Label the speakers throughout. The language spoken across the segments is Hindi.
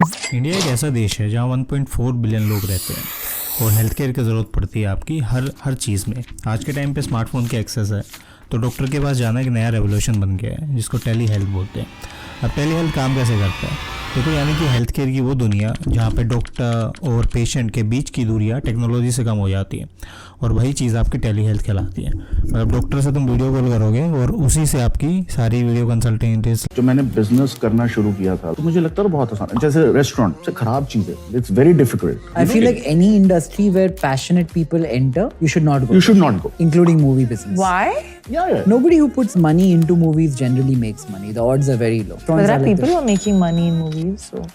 Speaker 1: इंडिया एक ऐसा देश है जहाँ 1.4 बिलियन लोग रहते हैं और हेल्थ केयर की ज़रूरत पड़ती है आपकी हर चीज़ में। आज के टाइम पे स्मार्टफोन की एक्सेस है तो डॉक्टर के पास जाना एक नया रेवोल्यूशन बन गया है जिसको टेली हेल्थ बोलते हैं। अब टेली हेल्थ काम कैसे करता है? देखो, यानी कि हेल्थ केयर की वो दुनिया जहाँ पे डॉक्टर और पेशेंट के बीच की दूरियाँ टेक्नोलॉजी से कम हो जाती है और वही चीज़ आपकी टेली हेल्थ कहलाती है। मतलब डॉक्टर से तुम वीडियो कॉल करोगे और उसी से आपकी सारी वीडियो कंसल्टेंसीज।
Speaker 2: जो मैंने बिजनेस करना शुरू किया था तो मुझे लगता था बहुत आसान है। जैसे रेस्टोरेंट से खराब चीज है, it's very difficult.
Speaker 3: I feel like any industry where passionate people enter, you should not go.
Speaker 2: You should not go.
Speaker 3: Including movie business.
Speaker 4: Why?
Speaker 2: Yeah.
Speaker 3: Nobody who puts money into movies generally makes money. The odds are very low.
Speaker 4: But there are people who are making money in movies, so.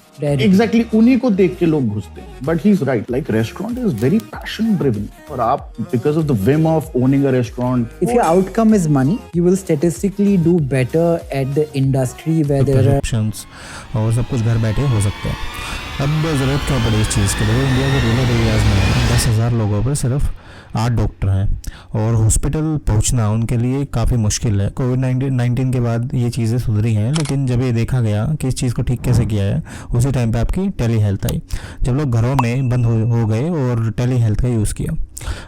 Speaker 2: Exactly, उन्हीं को देख के लोग घुसते हैं। But he's right. Like restaurant is very passion driven. और आप because of the whim of owning a restaurant.
Speaker 3: If your outcome is money, you will statistically do better at the industry where there are
Speaker 1: options और सब कुछ घर बैठे हो सकते हैं। अब ज़रूरत क्या पड़ी इस चीज़ की? देखो, इंडिया के रूरल एरियाज़ में 10,000 लोगों पर सिर्फ 8 डॉक्टर हैं और हॉस्पिटल पहुंचना उनके लिए काफ़ी मुश्किल है। कोविड-19 के बाद ये चीज़ें सुधरी हैं, लेकिन जब ये देखा गया कि इस चीज़ को ठीक कैसे किया है, उसी टाइम पे आपकी टेली हेल्थ आई, जब लोग घरों में बंद हो गए और टेली हेल्थ का यूज़ किया।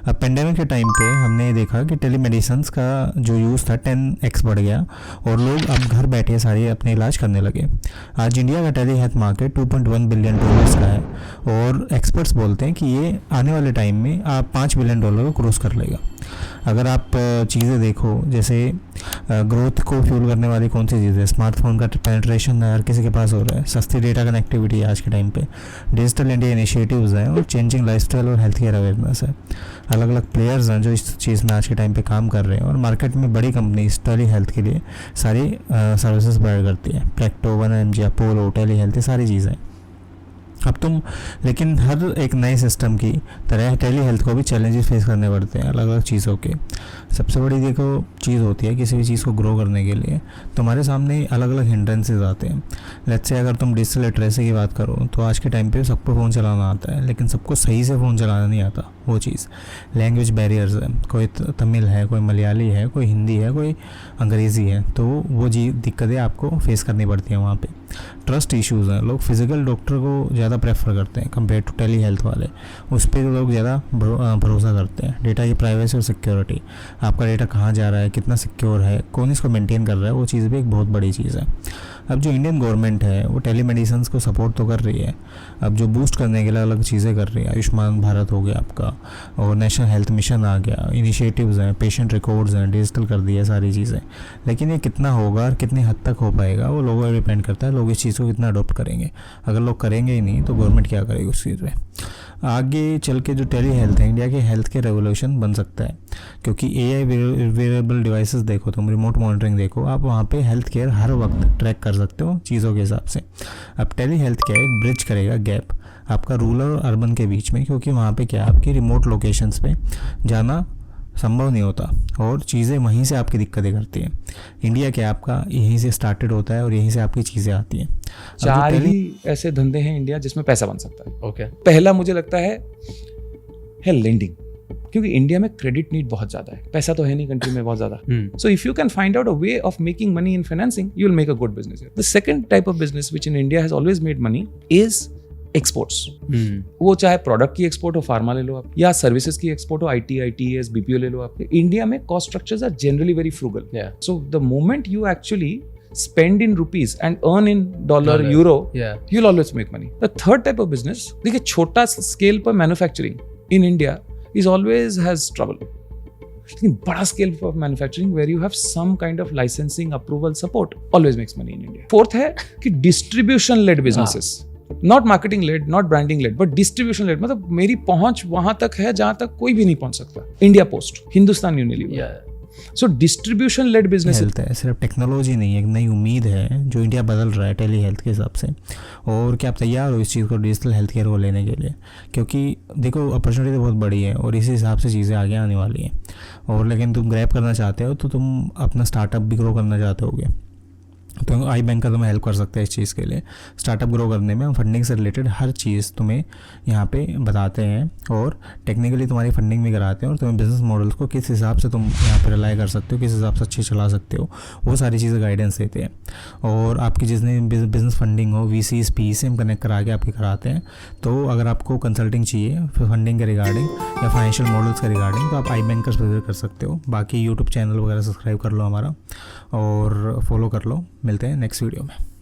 Speaker 1: अब पेंडेमिक के टाइम पे हमने ये देखा कि टेली मेडिसिन का जो यूज़ था 10x बढ़ गया और लोग अब घर बैठे सारे अपने इलाज करने लगे। आज इंडिया का टेली हेल्थ मार्केट $2.1 बिलियन का है और एक्सपर्ट्स बोलते हैं कि ये आने वाले टाइम में आप $5 बिलियन को क्रॉस कर लेगा। अगर आप चीज़ें देखो, जैसे ग्रोथ को फ्यूल करने वाली कौन सी चीज़ है? स्मार्टफोन का पेनिट्रेशन हर किसी के पास हो रहा है, सस्ती डेटा कनेक्टिविटी है आज के टाइम पे, डिजिटल इंडिया इनिशिएटिव्स हैं और चेंजिंग लाइफस्टाइल और हेल्थ केयर अवेयरनेस है। अलग अलग प्लेयर्स हैं जो इस चीज़ में आज के टाइम पे काम कर रहे हैं और मार्केट में बड़ी कंपनी टेली हेल्थ के लिए सारी सर्विसेज प्रोवाइड करती है। Practo, 1mg, Apollo, tele health, ये सारी चीज़ें। अब तुम लेकिन हर एक नए सिस्टम की तरह टेली हेल्थ को भी चैलेंजेस फेस करने पड़ते हैं अलग अलग चीज़ों के। सबसे बड़ी देखो चीज़ होती है किसी भी चीज़ को ग्रो करने के लिए तुम्हारे सामने अलग अलग हिंड्रेंसेस आते हैं। लेट्स से अगर तुम डिजिटल लिटरेसी की बात करो तो आज के टाइम पे सबको फ़ोन चलाना आता है, लेकिन सबको सही से फ़ोन चलाना नहीं आता। वो चीज़ लैंग्वेज बैरियर्स है, कोई तमिल है, कोई मलयाली है, कोई हिंदी है, कोई अंग्रेज़ी है, तो वो दिक्कतें आपको फेस करनी पड़ती हैं वहाँ पे। ट्रस्ट इश्यूज़ हैं, लोग फिजिकल डॉक्टर को ज़्यादा प्रेफर करते हैं कंपेयर टू टेली हेल्थ वाले, उस पर लोग ज़्यादा भरोसा करते हैं। डेटा की प्राइवेसी और सिक्योरिटी, आपका डेटा कहाँ जा रहा है, कितना सिक्योर है, कौन इसको मेंटेन कर रहा है, वो चीज़ भी एक बहुत बड़ी चीज़ है। अब जो इंडियन गवर्नमेंट है वो टेली मेडिसिन को सपोर्ट तो कर रही है, अब जो बूस्ट करने के लिए अलग चीज़ें कर रही है, आयुष्मान भारत हो गया आपका और नेशनल हेल्थ मिशन आ गया, इनिशिएटिव्स हैं, पेशेंट रिकॉर्ड्स हैं, डिजिटल कर दिया सारी चीज़ें। लेकिन ये कितना होगा और कितनी हद तक हो पाएगा वो लोगों पर डिपेंड करता है, लोग इस चीज़ को कितना अडोप्ट करेंगे। अगर लोग करेंगे ही नहीं तो गवर्नमेंट क्या करेगी उस चीज़ पे? आगे चल के जो टेली हेल्थ है इंडिया के हेल्थ के रेवोल्यूशन बन सकता है, क्योंकि AI वेरेबल डिवाइसेस देखो, तुम रिमोट मॉनिटरिंग देखो, आप वहाँ पे हेल्थ केयर हर वक्त ट्रैक कर सकते हो चीज़ों के हिसाब से। अब टेली हेल्थ क्या है, एक ब्रिज करेगा गैप आपका रूरल और अर्बन के बीच में, क्योंकि वहाँ पे क्या है आपकी रिमोट लोकेशंस पे जाना संभव नहीं होता और चीज़ें वहीं से आपकी दिक्कतें करती हैं। इंडिया क्या आपका यहीं से स्टार्टेड होता है और यहीं से आपकी चीज़ें आती हैं।
Speaker 5: 4 ही ऐसे धंधे हैं इंडिया जिसमें पैसा बन सकता है। ओके, पहला मुझे लगता है लेंडिंग, क्योंकि इंडिया में क्रेडिट नीड बहुत ज़्यादा है, पैसा तो है नहीं कंट्री में बहुत ज़्यादा। So if you can find out a way of making money in financing, you will make a good business. The second type of business which in India has always made money is exports. वो चाहे प्रोडक्ट की एक्सपोर्ट हो, फार्मा ले लो आप, या सर्विसेज की एक्सपोर्ट हो, IT, ITES, BPO ले लो आप। इंडिया में cost structures are generally very frugal, so the moment you actually spend in rupees and earn in euro, you'll always make money. The third type of business, देखिए छोटा स्केल पर manufacturing in India is always has trouble. लेकिन बड़ा स्केल पर manufacturing where you have some kind of licensing, approval, support always makes money in India. Fourth है कि distribution led businesses, not marketing led, not branding led, but distribution led, मतलब मेरी पहुंच वहां तक है जहां तक कोई भी नहीं पहुंच सकता। India post, Hindustan Unilever. So distribution led business
Speaker 1: health है, सिर्फ टेक्नोलॉजी नहीं है, एक नई उम्मीद है जो इंडिया बदल रहा है टेली हेल्थ के हिसाब से। और क्या आप तैयार हो इस चीज़ को, डिजिटल हेल्थ केयर को लेने के लिए? क्योंकि देखो अपॉर्चुनिटी तो बहुत बड़ी है और इसी हिसाब से चीज़ें आगे आने वाली हैं। और लेकिन तुम ग्रैब करना चाहते हो तो तुम अपना स्टार्टअप भी ग्रो करना चाहते होगे तो आई बैंकर तुम्हें हेल्प कर सकते हैं इस चीज़ के लिए। स्टार्टअप ग्रो करने में हम फंडिंग से रिलेटेड हर चीज़ तुम्हें यहाँ पे बताते हैं और टेक्निकली तुम्हारी फंडिंग भी कराते हैं और तुम्हें बिजनेस मॉडल्स को किस हिसाब से तुम यहाँ पे रिलाई कर सकते हो, किस हिसाब से अच्छे चला सकते हो, वो सारी चीज़ें गाइडेंस देते हैं। और आपकी जितनी बिजनेस फंडिंग हो VCs PE से हम कनेक्ट करा के आपके कराते हैं। तो अगर आपको कंसल्टिंग चाहिए फंडिंग के रिगार्डिंग या फाइनेंशियल मॉडल्स के रिगार्डिंग तो आप आई बैंकर्स विजिट कर सकते हो। बाकी यूट्यूब चैनल वगैरह सब्सक्राइब कर लो हमारा और फॉलो कर लो। मिलते हैं नेक्स्ट वीडियो में।